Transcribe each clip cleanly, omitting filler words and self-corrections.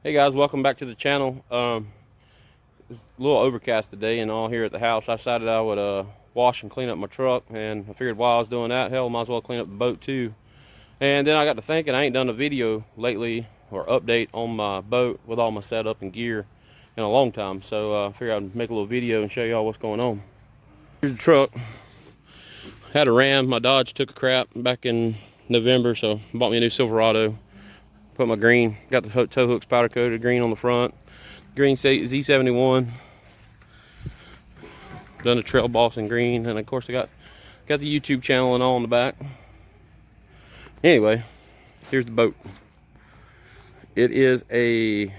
Hey guys, welcome back to the channel. It's a little overcast today and all here at the house. I decided I would wash and clean up my truck, and I figured while I was doing that, hell, might as well clean up the boat too. And then I got to thinking, I ain't done a video lately or update on my boat with all my setup and gear in a long time, so I figured I'd make a little video and show y'all what's going on. Here's the truck. Had a Ram. My Dodge took a crap back in November, so I bought me a new Silverado. Put my green, got the tow hooks powder coated green on the front, green Z71, done the trail boss in green, and of course I got the YouTube channel and all in the back. Anyway, here's the boat. It is a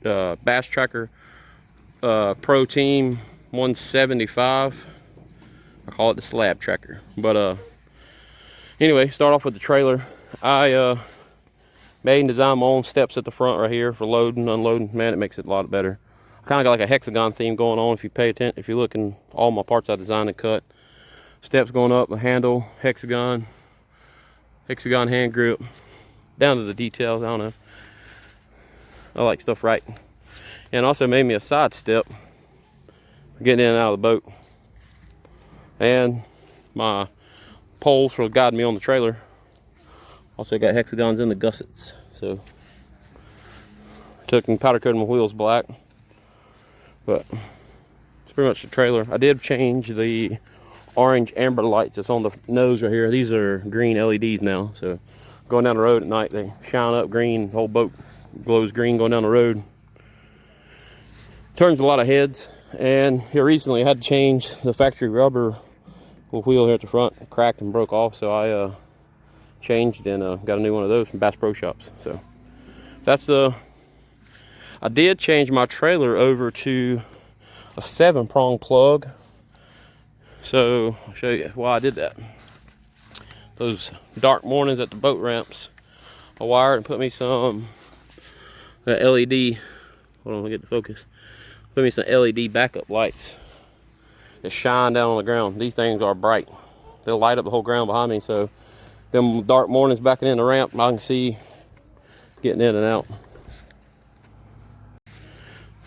Bass Tracker Pro Team 175. I call it the slab tracker. But anyway, start off with the trailer. I made and designed my own steps at the front right here for loading, unloading. Man, it makes it a lot better. I kind of got like a hexagon theme going on. If you pay attention, if you look in all my parts I designed and cut, steps going up, a handle, hexagon hand grip, down to the details. I don't know. I like stuff right. And also made me a side step for getting in and out of the boat. And my poles for guiding me on the trailer. Also got hexagons in the gussets, so took and powder coated my wheels black. But it's pretty much the trailer. I did change the orange amber lights that's on the nose right here. These are green LEDs now, so going down the road at night they shine up green. The whole boat glows green going down the road. Turns a lot of heads. And here recently I had to change the factory rubber wheel here at the front. It cracked and broke off, so I changed and got a new one of those from Bass Pro Shops. So that's I did change my trailer over to a 7-prong plug. So I'll show you why I did that. Those dark mornings at the boat ramps, I wired and put me some LED. Hold on, let me get the focus. Put me some LED backup lights that shine down on the ground. These things are bright. They'll light up the whole ground behind me, so them dark mornings backing in the ramp, I can see getting in and out.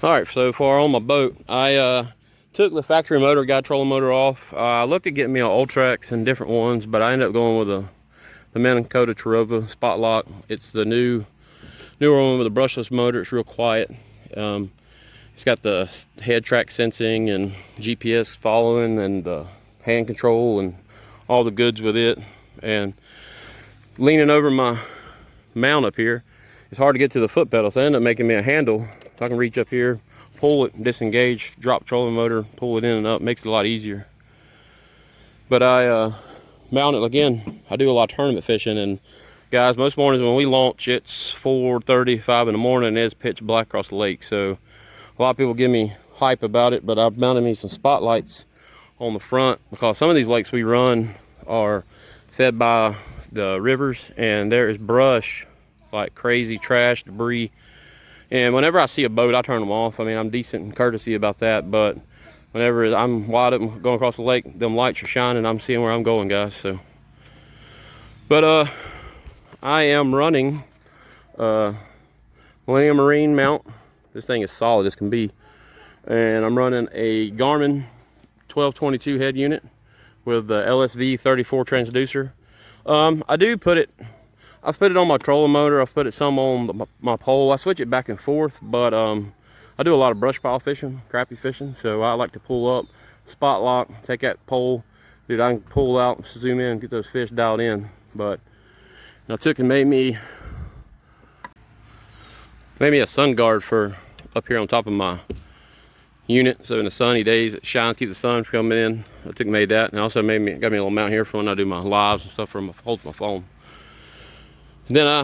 All right, so far on my boat, I took the factory motor, guide trolling motor off. I looked at getting me an Ultrax and different ones, but I ended up going with the Minn Kota Tarova Spot Lock. It's the newer one with a brushless motor. It's real quiet. It's got the head track sensing and GPS following and the hand control and all the goods with it. And leaning over my mount up here, it's hard to get to the foot pedal, so I ended up making me a handle so I can reach up here, pull it, disengage, drop trolling motor, pull it in and up. Makes it a lot easier. But I mount it again. I do a lot of tournament fishing, and guys, most mornings when we launch, it's 4:30, 5 in the morning, and it's pitch black across the lake. So a lot of people give me hype about it, but I've mounted me some spotlights on the front because some of these lakes we run are fed by the rivers, and there is brush like crazy, trash, debris. And whenever I see a boat, I turn them off. I mean, I'm decent and courtesy about that, but whenever I'm wide up going across the lake, them lights are shining, I'm seeing where I'm going, guys. So, but I am running Millennium Marine mount. This thing is solid as can be, and I'm running a Garmin 1222 head unit with the LSV 34 transducer. I've put it on my trolling motor. I've put it some on my pole. I switch it back and forth, but I do a lot of brush pile fishing, crappie fishing, so I like to pull up, spot lock, take that pole. Dude, I can pull out, zoom in, get those fish dialed in. But I took and made me a sun guard for up here on top of my unit, so in the sunny days it shines, keeps the sun from coming in. I took and made that, and also got me a little mount here for when I do my lives and stuff, for holds my phone. And then I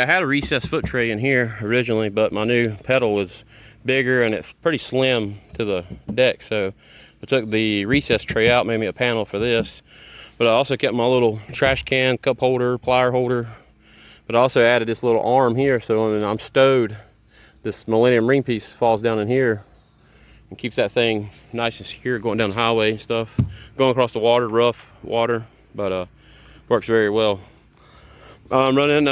had a recessed foot tray in here originally, but my new pedal was bigger and it's pretty slim to the deck, so I took the recessed tray out, made me a panel for this. But I also kept my little trash can, cup holder, plier holder, but I also added this little arm here, so when I'm stowed, this Millennium Marine piece falls down in here and keeps that thing nice and secure going down the highway and stuff. Going across the water, rough water, but works very well. I'm running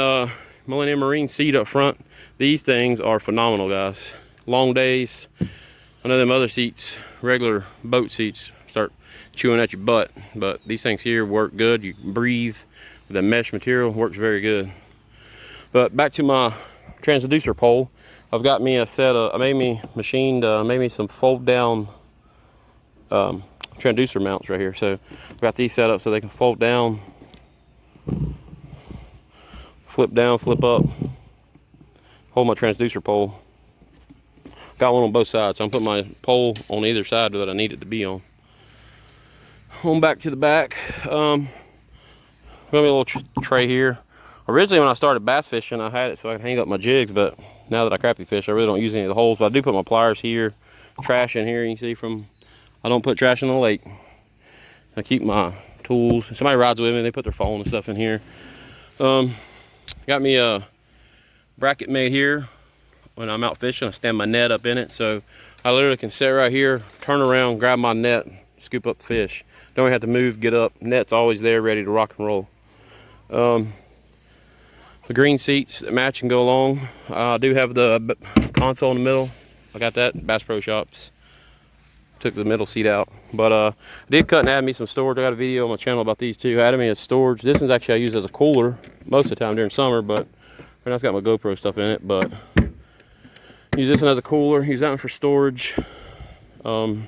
Millennium Marine seat up front. These things are phenomenal, guys. Long days. I know them other seats, regular boat seats, start chewing at your butt, but these things here work good. You can breathe with the mesh material, works very good. But back to my transducer pole, I've got me a set of, I made me some fold down transducer mounts right here. So I've got these set up so they can fold down, flip up, hold my transducer pole. Got one on both sides, so I'm putting my pole on either side that I need it to be on. On back to the back, got me a little tray here. Originally when I started bass fishing, I had it so I could hang up my jigs, but now that I crappie fish, I really don't use any of the holes, but I do put my pliers here, trash in here. You can see I don't put trash in the lake. I keep my tools. Somebody rides with me, they put their phone and stuff in here. Got me a bracket made here. When I'm out fishing, I stand my net up in it, so I literally can sit right here, turn around, grab my net, scoop up the fish. Don't even have to move, get up. Net's always there, ready to rock and roll. The green seats that match and go along. I do have the console in the middle. I got that at Bass Pro Shops. Took the middle seat out, but I did cut and add me some storage. I got a video on my channel about these too. Added me a storage. This one's actually I use as a cooler most of the time during summer, but right now it's got my GoPro stuff in it, but use this one as a cooler, use that one for storage. On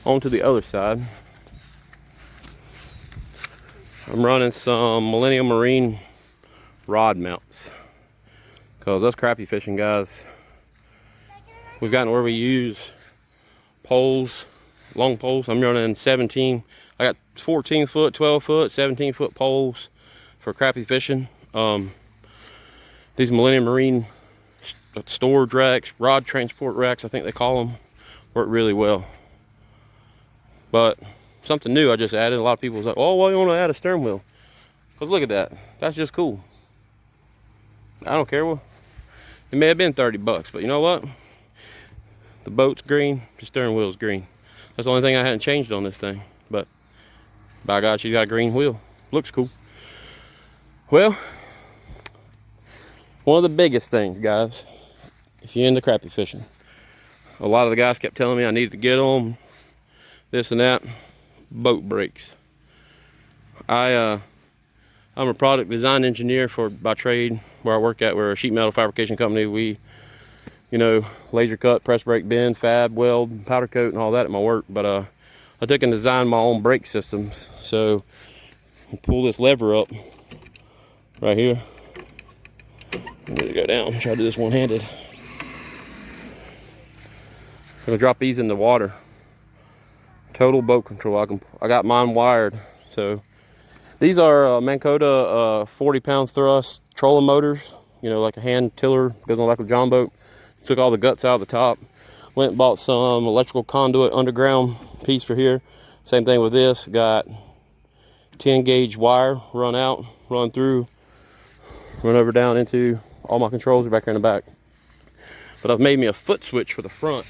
to the other side. I'm running some Millennium Marine rod mounts. Because us crappie fishing guys, we've gotten where we use poles, long poles. I'm running 17, I got 14 foot, 12 foot, 17 foot poles for crappie fishing. These Millennium Marine storage racks, rod transport racks, I think they call them, work really well. But something new I just added. A lot of people was like, oh, why do you want to add a stern wheel? Because look at that. That's just cool. I don't care. Well, it may have been 30 bucks, but you know what? The boat's green, the steering wheel's green. That's the only thing I hadn't changed on this thing. But by God, she's got a green wheel. Looks cool. Well, one of the biggest things, guys, if you're into crappie fishing, a lot of the guys kept telling me I needed to get them, this and that, boat brakes. I'm a product design engineer by trade where I work at. We're a sheet metal fabrication company. We, laser cut, press brake, bend, fab, weld, powder coat, and all that at my work. But I took and designed my own brake systems. So you pull this lever up right here. I'm gonna go down, try to do this one-handed. I'm gonna drop these in the water. Total boat control. I got mine wired. So these are Minn Kota 40-pound thrust trolling motors. Like a hand tiller, goes on like a John boat. Took all the guts out of the top. Went and bought some electrical conduit underground piece for here. Same thing with this. Got 10 gauge wire run out, run through, run over down into all my controls are back here in the back. But I've made me a foot switch for the front.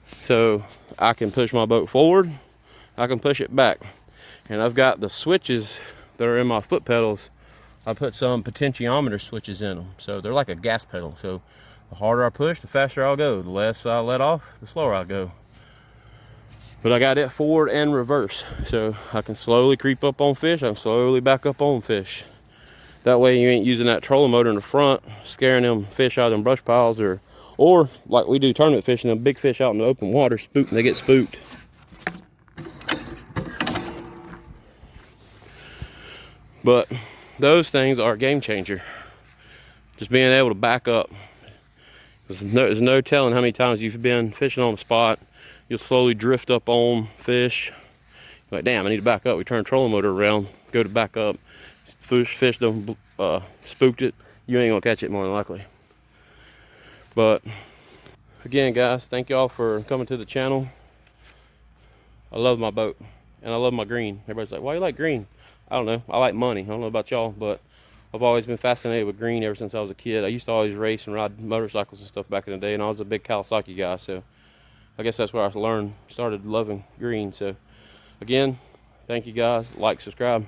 So I can push my boat forward, I can push it back. And I've got the switches that are in my foot pedals. I put some potentiometer switches in them. So they're like a gas pedal. So the harder I push, the faster I'll go. The less I let off, the slower I'll go. But I got it forward and reverse. So I can slowly creep up on fish, I can slowly back up on fish. That way you ain't using that trolling motor in the front, scaring them fish out of them brush piles, or like we do tournament fishing, them big fish out in the open water, they get spooked. But those things are a game changer. Just being able to back up. There's no telling how many times you've been fishing on a spot, you'll slowly drift up on fish. You're like, damn, I need to back up. We turn the trolling motor around, go to back up. Fish done spooked it, you ain't gonna catch it more than likely. But again, guys, thank y'all for coming to the channel. I love my boat and I love my green. Everybody's like, why you like green? I don't know, I like money. I don't know about y'all, but I've always been fascinated with green ever since I was a kid. I used to always race and ride motorcycles and stuff back in the day, and I was a big Kawasaki guy, so I guess that's where I started loving green. So again, thank you guys. Like, subscribe.